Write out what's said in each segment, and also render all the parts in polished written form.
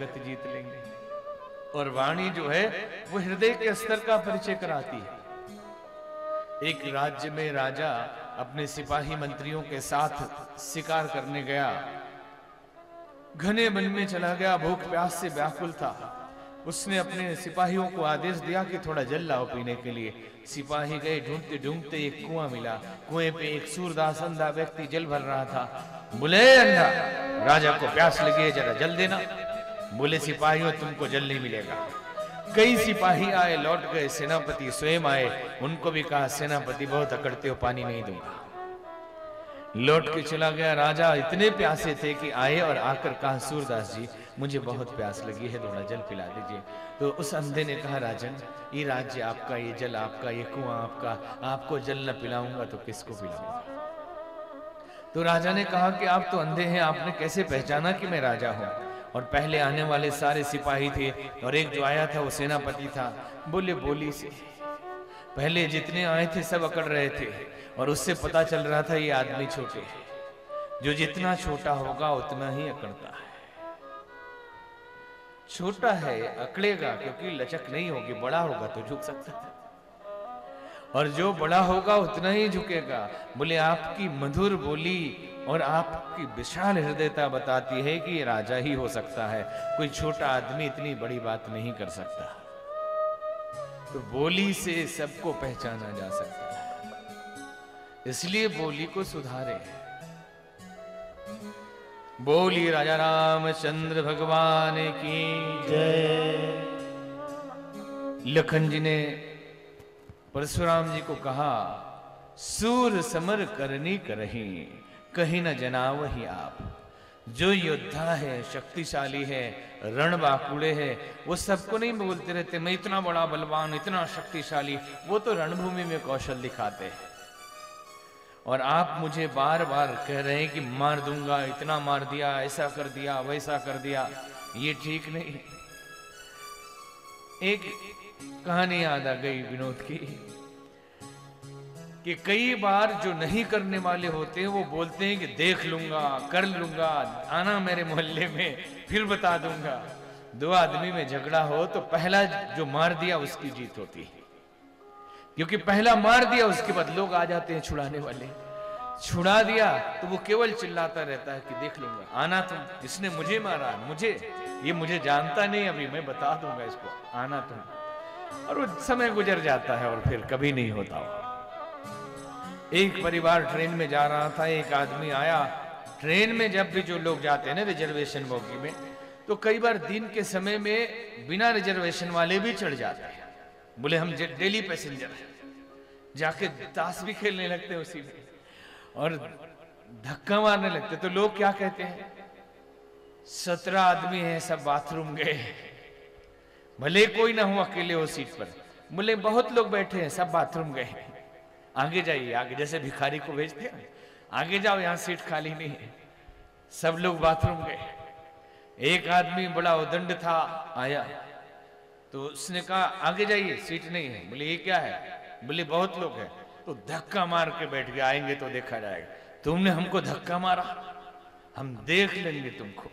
जगत जीत लेंगे। और वाणी जो है वो हृदय के स्तर का परिचय कराती है। एक राज्य में राजा अपने सिपाही मंत्रियों के साथ शिकार करने गया। घने वन में चला गया, भूख प्यास से व्याकुल था। उसने अपने सिपाहियों को आदेश दिया कि थोड़ा जल लाओ पीने के लिए। सिपाही गए, ढूंढते ढूंढते एक कुआं मिला। कुएं पे एक सूरदास अंधा व्यक्ति जल भर रहा था। बोले अंधा, राजा को प्यास लगी है, जरा जल देना। बोले सिपाहियों तुमको जल नहीं मिलेगा। कई सिपाही आए, लौट गए। सेनापति स्वयं आए, उनको भी कहा सेनापति बहुत अकड़ते हो, पानी नहीं दूंगा। लौट के चला गया। राजा इतने प्यासे थे कि आए और आकर कहा सूरदास जी मुझे बहुत प्यास लगी है, थोड़ा जल पिला दीजिए। तो उस अंधे ने कहा राजन, ये राज्य आपका, ये जल आपका, ये कुआं आपका, आपको जल न पिलाऊंगा तो किसको पिलाऊंगा। तो राजा ने कहा कि आप तो अंधे हैं, आपने कैसे पहचाना कि मैं राजा हूं। और पहले आने वाले सारे सिपाही थे और एक जो आया था वो सेनापति था। बोले बोली से पहले जितने आए थे सब अकड़ रहे थे और उससे पता चल रहा था ये आदमी छोटे है। जो जितना छोटा होगा उतना ही अकड़ता है। छोटा है अकड़ेगा क्योंकि लचक नहीं होगी, बड़ा होगा तो झुक सकता है। और जो बड़ा होगा उतना ही झुकेगा। बोले आपकी मधुर बोली और आपकी विशाल हृदयता बताती है कि ये राजा ही हो सकता है, कोई छोटा आदमी इतनी बड़ी बात नहीं कर सकता। तो बोली से सबको पहचाना जा सकता है, इसलिए बोली को सुधारे। बोली राजा रामचंद्र भगवान की जय। लखन जी ने परशुराम जी को कहा सूर समर करनी करही, कहीं न जनावही आप। जो योद्धा है, शक्तिशाली है, रणबांकुड़े है, वो सबको नहीं बोलते रहते मैं इतना बड़ा बलवान, इतना शक्तिशाली। वो तो रणभूमि में कौशल दिखाते हैं। और आप मुझे बार बार कह रहे हैं कि मार दूंगा, इतना मार दिया, ऐसा कर दिया, वैसा कर दिया, ये ठीक नहीं। एक कहानी याद आ गई विनोद की कि कई बार जो नहीं करने वाले होते हैं वो बोलते हैं कि देख लूंगा, कर लूंगा, आना मेरे मोहल्ले में, फिर बता दूंगा। दो आदमी में झगड़ा हो तो पहला जो मार दिया उसकी जीत होती है, क्योंकि पहला मार दिया उसके बाद लोग आ जाते हैं छुड़ाने वाले। छुड़ा दिया तो वो केवल चिल्लाता रहता है कि देख लूंगा, आना तुम, इसने मुझे मारा, ये मुझे जानता नहीं, अभी मैं बता दूंगा इसको, आना तुम। और वो समय गुजर जाता है और फिर कभी नहीं होता। एक परिवार ट्रेन में जा रहा था, एक आदमी आया। ट्रेन में जब भी जो लोग जाते हैं ना रिजर्वेशन बोगी में, तो कई बार दिन के समय में बिना रिजर्वेशन वाले भी चढ़ जाते हैं। बोले हम डेली पैसेंजर हैं, जाके ताश भी खेलने लगते हैं उसी में और धक्का मारने लगते। तो लोग क्या कहते हैं, 17 आदमी हैं, सब बाथरूम गए, भले कोई ना हो अकेले हो सीट पर। बोले बहुत लोग बैठे हैं, सब बाथरूम गए, आगे जाइए, आगे, जैसे भिखारी को भेजते हैं, आगे जाओ, यहां सीट खाली नहीं है। सब लोग बाथरूम गए। एक आदमी बड़ा उदंड था, आया तो उसने कहा आगे जाइए, सीट नहीं है। बोले ये क्या है? बोले बहुत लोग हैं। तो धक्का मार के बैठ गया, आएंगे तो देखा जाएगा। तुमने हमको धक्का मारा, हम देख लेंगे तुमको,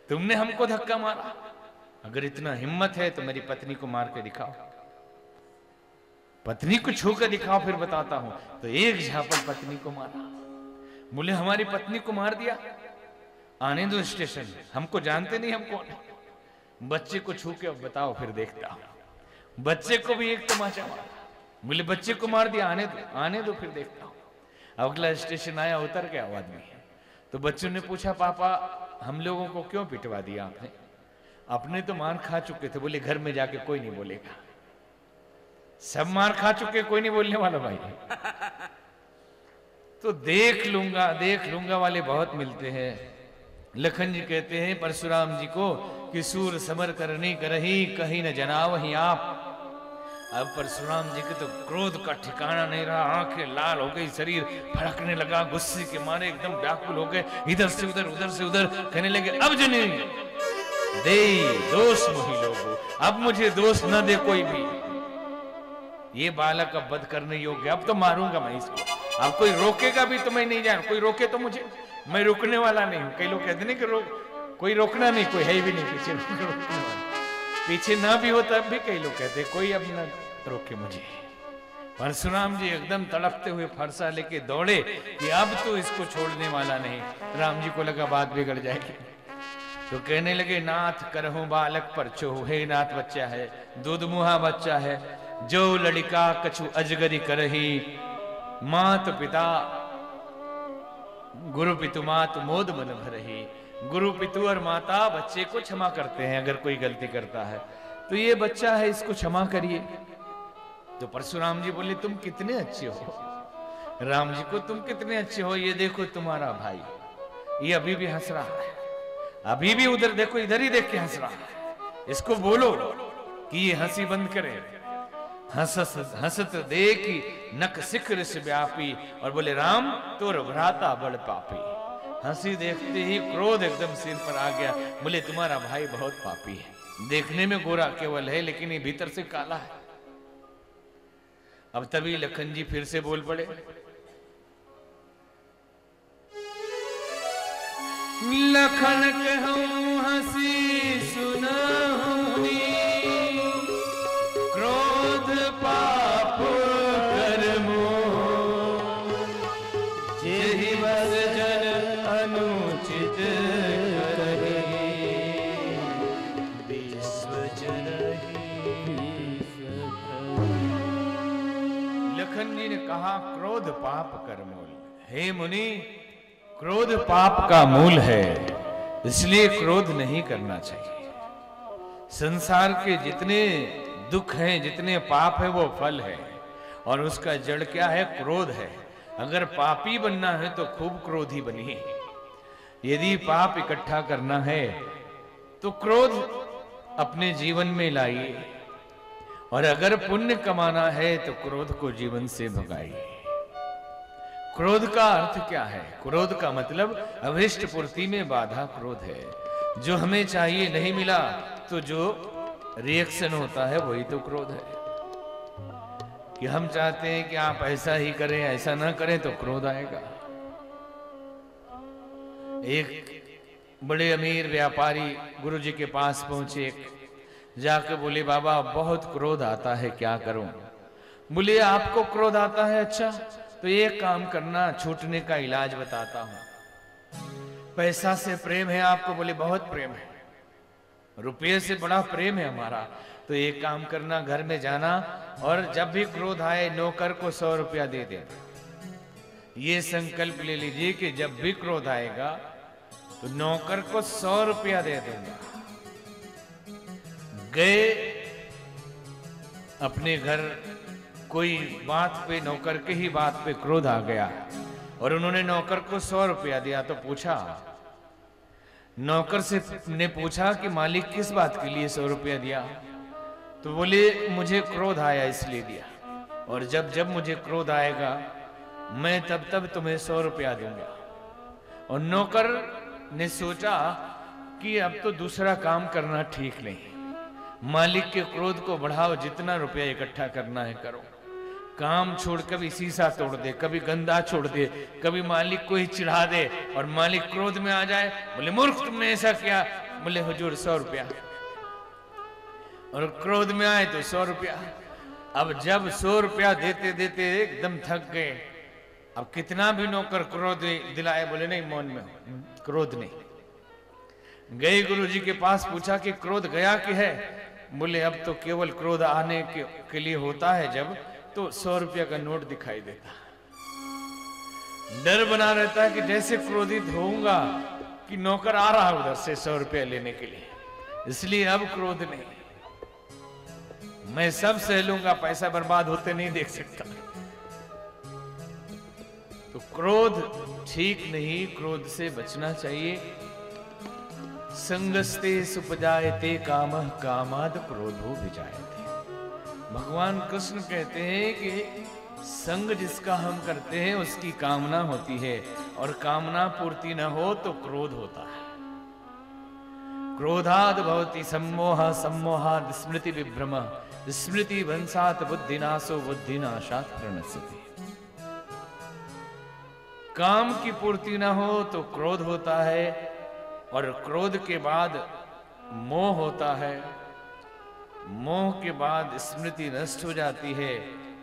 तुमने हमको धक्का मारा। अगर इतना हिम्मत है तो मेरी पत्नी को मार के दिखाओ, पत्नी को छू कर दिखाओ, फिर बताता हूं। तो एक झापड़ पत्नी को मारा। बोले हमारी पत्नी को मार दिया, आने दो स्टेशन, हमको जानते नहीं, हम कौन है। बच्चे को छू के अब बताओ, फिर देखता हूं। बच्चे को भी एक तमाचा मारा। बोले बच्चे को मार दिया, आने दो फिर देखता हूं। अगला स्टेशन आया, उतर गया वो आदमी। तो बच्चों ने पूछा पापा हम लोगों को क्यों पिटवा दिया आपने? अपने तो मार खा चुके थे। बोले घर में जाके कोई नहीं बोलेगा, सब मार खा चुके, कोई नहीं बोलने वाला भाई। तो देख लूंगा वाले बहुत मिलते हैं। लखन जी कहते हैं परशुराम जी को कि सूर समर करनी करही, कहीं न जनावही आप। अब परशुराम जी के तो क्रोध का ठिकाना नहीं रहा, आंखें लाल हो गई, शरीर फड़कने लगा, गुस्से के मारे एकदम व्याकुल हो गए, इधर से उधर, उधर से उधर, कहने लगे अब जने दे दोष मोही लोगो, अब मुझे दोष न दे कोई भी। ये बालक अब वध करने योग्य, अब तो मारूंगा मैं इसको। अब कोई रोकेगा भी तो मैं नहीं जाऊं, कोई रोके तो मुझे, मैं रुकने वाला नहीं हूं। कई लोग कहते नहीं कि कोई रोकना नहीं, कोई है ही भी नहीं पीछे रोकने वाला। पीछे ना भी हो तब भी कई लोग कहते कोई अब ना रोके मुझे। परशुराम जी एकदम तड़पते हुए फरसा लेके दौड़े कि अब तो इसको छोड़ने वाला नहीं। राम जी को लगा बात बिगड़ जाएगी, तो कहने लगे नाथ करहु बालक पर चोहु, हे नाथ बच्चा है, दूध मुहा बच्चा है, जो लड़का कछु अजगरी करही, मात पिता गुरु पितु मात मोद मन भरही। गुरु पितु और माता बच्चे को क्षमा करते हैं अगर कोई गलती करता है, तो ये बच्चा है इसको क्षमा करिए। तो परशुराम जी बोले तुम कितने अच्छे हो राम जी को, तुम कितने अच्छे हो, ये देखो तुम्हारा भाई, ये अभी भी हंस रहा है, अभी भी उधर देखो, इधर ही देख के हंस रहा है, इसको बोलो कि ये हंसी बंद करे। हंसत देखी नक शिखर से व्यापी, और बोले राम तोर भ्राता बड़ पापी। हंसी देखते ही क्रोध एकदम सिर पर आ गया, बोले तुम्हारा भाई बहुत पापी है, देखने में गोरा केवल है लेकिन ये भीतर से काला है। अब तभी लखन जी फिर से बोल पड़े, लखन कहूं हंसी सुनाऊंगी, क्रोध पाप कर्मो, जेहि बस जन अनुचित करहि, विश्व जनहि। लखन जी ने कहा क्रोध पाप कर मूल। हे मुनि, क्रोध पाप का मूल है, इसलिए क्रोध नहीं करना चाहिए। संसार के जितने दुख हैं, जितने पाप है, वो फल है, और उसका जड़ क्या है? क्रोध है। अगर पापी बनना है तो खूब क्रोधी बनिए। यदि पाप इकट्ठा करना है तो क्रोध अपने जीवन में लाइए, और अगर पुण्य कमाना है तो क्रोध को जीवन से भगाइए। क्रोध का अर्थ क्या है? क्रोध का मतलब अभिष्ट पूर्ति में बाधा क्रोध है। जो हमें चाहिए नहीं मिला तो जो रिएक्शन होता है वही तो क्रोध है। कि हम चाहते हैं कि आप ऐसा ही करें, ऐसा ना करें तो क्रोध आएगा। एक बड़े अमीर व्यापारी गुरु जी के पास पहुंचे, जाकर बोले बाबा बहुत क्रोध आता है, क्या करूं? बोले आपको क्रोध आता है, अच्छा तो एक काम करना, छूटने का इलाज बताता हूं। पैसा से प्रेम है आपको? बोले बहुत प्रेम है, रुपये से बड़ा प्रेम है हमारा। तो एक काम करना, घर में जाना और जब भी क्रोध आए नौकर को 100 रुपया दे देना। ये संकल्प ले लीजिए कि जब भी क्रोध आएगा तो नौकर को 100 रुपया दे दूंगा। गए अपने घर, कोई बात पे, नौकर के ही बात पे क्रोध आ गया और उन्होंने नौकर को 100 रुपया दिया। तो पूछा, नौकर से ने पूछा कि मालिक किस बात के लिए 100 रुपया दिया? तो बोले मुझे क्रोध आया इसलिए दिया, और जब जब मुझे क्रोध आएगा मैं तब तब तुम्हें 100 रुपया दूंगा। और नौकर ने सोचा कि अब तो दूसरा काम करना ठीक नहीं, मालिक के क्रोध को बढ़ाओ, जितना रुपया इकट्ठा करना है करो। काम छोड़ कभी शीशा तोड़ दे, कभी गंदा छोड़ दे, कभी मालिक को ही चिढ़ा दे, और मालिक क्रोध में आ जाए, बोले मूर्ख तुमने ऐसा किया। बोले हुजूर 100 रुपया, और क्रोध में आए तो 100 रुपया। अब जब 100 रुपया देते देते एकदम थक गए, अब कितना भी नौकर क्रोध दिलाए, बोले नहीं मौन में, क्रोध नहीं। गए गुरु जी के पास, पूछा कि क्रोध गया कि है? बोले अब तो केवल क्रोध आने के लिए होता है जब तो 100 रुपया का नोट दिखाई देता, डर बना रहता है कि जैसे क्रोधित होऊंगा कि नौकर आ रहा है उधर से 100 रुपया लेने के लिए, इसलिए अब क्रोध नहीं, मैं सब सह लूंगा, पैसा बर्बाद होते नहीं देख सकता। तो क्रोध ठीक नहीं, क्रोध से बचना चाहिए। संगस्ते सुपजायते कामः कामाद क्रोधो विजायते। भगवान कृष्ण कहते हैं कि संग जिसका हम करते हैं उसकी कामना होती है, और कामना पूर्ति न हो तो क्रोध होता है। क्रोधाद भवति सम्मोह, सम्मोहाद स्मृति विभ्रम, स्मृति भंसात बुद्धिनाशो, बुद्धिनाशात प्रणश्यति। काम की पूर्ति न हो तो क्रोध होता है, और क्रोध के बाद मोह होता है, मोह के बाद स्मृति नष्ट हो जाती है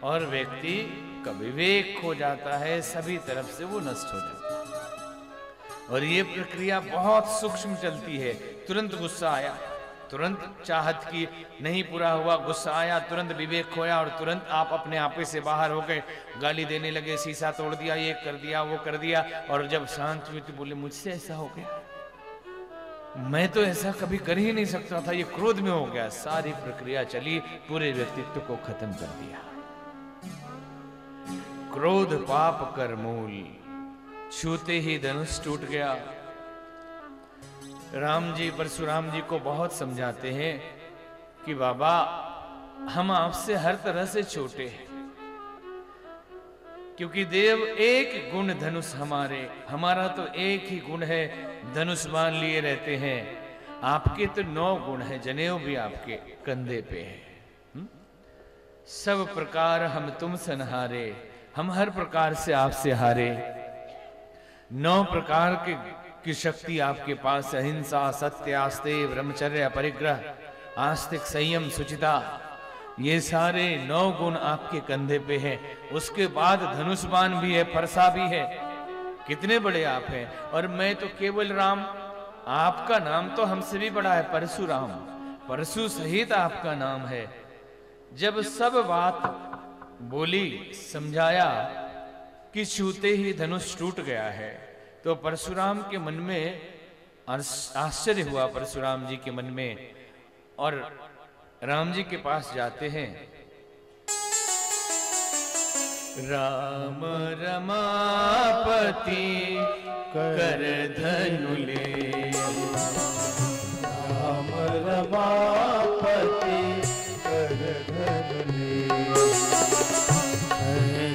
और व्यक्ति का विवेक खो जाता है, सभी तरफ से वो नष्ट हो जाता है। और ये प्रक्रिया बहुत सूक्ष्म चलती है। तुरंत गुस्सा आया, तुरंत चाहत की नहीं पूरा हुआ, गुस्सा आया, तुरंत विवेक खोया और तुरंत आप अपने आपे से बाहर हो गए, गाली देने लगे, शीशा तोड़ दिया, ये कर दिया, वो कर दिया। और जब शांत हुए तो बोले मुझसे ऐसा हो गया, मैं तो ऐसा कभी कर ही नहीं सकता था, ये क्रोध में हो गया। सारी प्रक्रिया चली, पूरे व्यक्तित्व को खत्म कर दिया। क्रोध पाप कर मूल, छूते ही धनुष टूट गया। राम जी परशुराम जी को बहुत समझाते हैं कि बाबा हम आपसे हर तरह से छोटे हैं, क्योंकि देव एक गुण धनुष हमारा तो एक ही गुण है, धनुष बांध लिए रहते हैं। आपके तो 9 गुण हैं, जनेऊ भी आपके कंधे पे है। सब प्रकार हम तुम सनहारे, हम हर प्रकार से आपसे हारे। 9 प्रकार की शक्ति आपके पास, अहिंसा, सत्य, आस्तेय, ब्रह्मचर्य, परिग्रह, आस्तिक, संयम, सुचिता, ये सारे 9 गुण आपके कंधे पे हैं। उसके बाद धनुष्बाण भी है, फरसा भी है। कितने बड़े आप हैं। और मैं तो केवल राम, आपका नाम तो हमसे भी बड़ा है, परशुराम, परशु सहित आपका नाम है। जब सब बात बोली, समझाया कि छूते ही धनुष टूट गया है, तो परशुराम के मन में आश्चर्य हुआ, परशुराम जी के मन में। और राम जी के पास जाते हैं। राम रमापति कर धनु ले, राम रमापति कर धनु ले,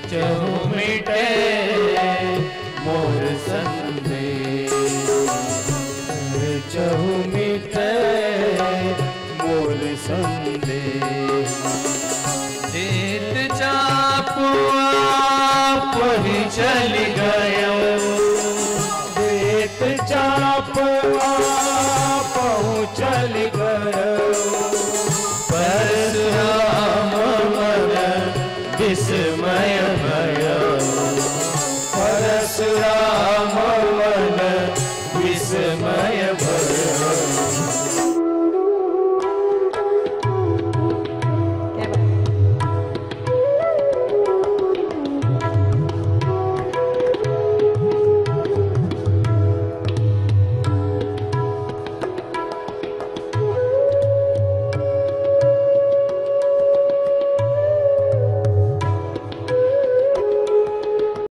चहु मिटे मोर संदेह, चहु मिटे मोर संदेह। देत चाप आप ही चल गयो, देत चाप आप चल गयो, परशुराम मन विस्मय भयो, परशुराम मन